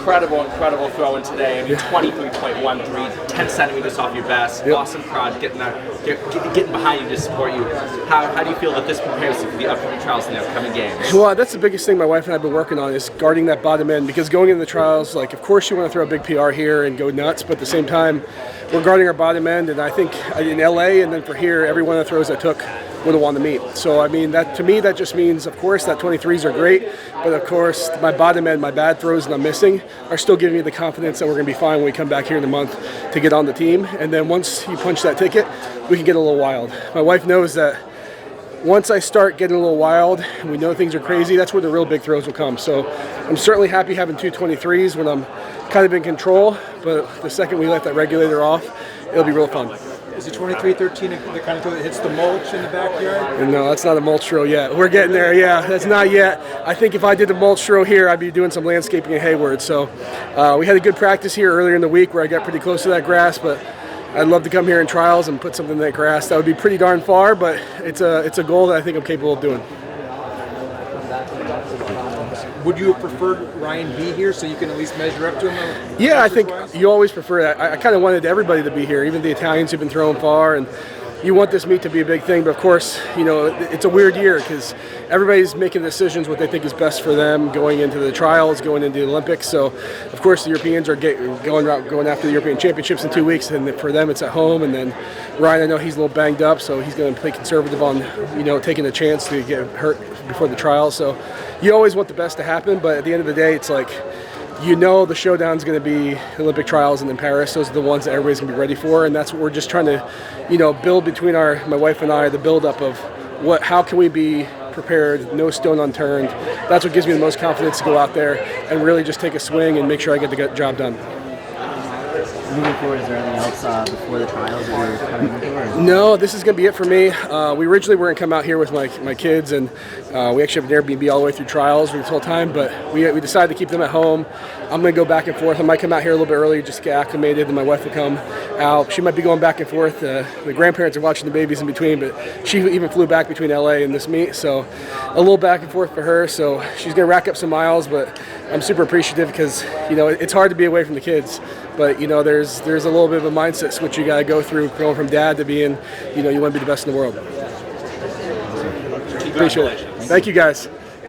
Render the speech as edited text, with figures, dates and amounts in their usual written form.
incredible throwing today. I mean, 23.13, 10 centimeters off your best. Yep. Awesome crowd getting behind you to support you. How do you feel that this prepares you for the upcoming trials in the upcoming games? Well, that's the biggest thing my wife and I have been working on is guarding that bottom end, because going into the trials, like, of course you want to throw a big PR here and go nuts, but at the same time, we're guarding our bottom end, and I think in LA and then for here, every one of the throws I took would have won the meet. So, I mean, that to me, that just means, of course, that 23s are great, but of course, my bottom end, my bad throws that I'm missing are still giving me the confidence that we're going to be fine when we come back here in a month to get on the team. And then once you punch that ticket, we can get a little wild. My wife knows that once I start getting a little wild and we know things are crazy, that's where the real big throws will come. So I'm certainly happy having 2 23s when I'm kind of in control, but the second we let that regulator off, it'll be real fun. Is it 23-13 the kind of throw that hits the mulch in the backyard? No, that's not a mulch throw yet. We're getting there, yeah. That's not yet. I think if I did the mulch throw here, I'd be doing some landscaping in Hayward. So we had a good practice here earlier in the week where I got pretty close to that grass, but I'd love to come here in trials and put something in that grass. That would be pretty darn far, but it's a goal that I think I'm capable of doing. Would you have preferred Ryan be here so you can at least measure up to him? Yeah, I think you always prefer that. I kind of wanted everybody to be here, even the Italians who've been throwing far, and you want this meet to be a big thing, but of course, you know, it's a weird year because everybody's making decisions what they think is best for them going into the trials, going into the Olympics. So, of course, the Europeans are going after the European Championships in 2 weeks, and for them it's at home. And then Ryan, I know he's a little banged up, so he's going to play conservative on, you know, taking a chance to get hurt before the trials. So you always want the best to happen, but at the end of the day, it's like, you know, the showdown's going to be Olympic trials and then Paris. Those are the ones that everybody's going to be ready for, and that's what we're just trying to, you know, build between my wife and I, the build-up of how can we be prepared, no stone unturned. That's what gives me the most confidence to go out there and really just take a swing and make sure I get the job done. Moving forward, is there anything else before the trials that you're kind of looking for? No, this is going to be it for me. We originally were going to come out here with my kids, and we actually have an Airbnb all the way through trials this whole time, but we decided to keep them at home. I'm going to go back and forth. I might come out here a little bit early just to get acclimated, and my wife will come out. She might be going back and forth. The grandparents are watching the babies in between, but she even flew back between LA and this meet, so a little back and forth for her. So she's going to rack up some miles, but I'm super appreciative because, you know, it's hard to be away from the kids, but, you know, there's a little bit of a mindset switch you got to go through going from dad to being, you know, you want to be the best in the world. Appreciate it. Thank you, guys.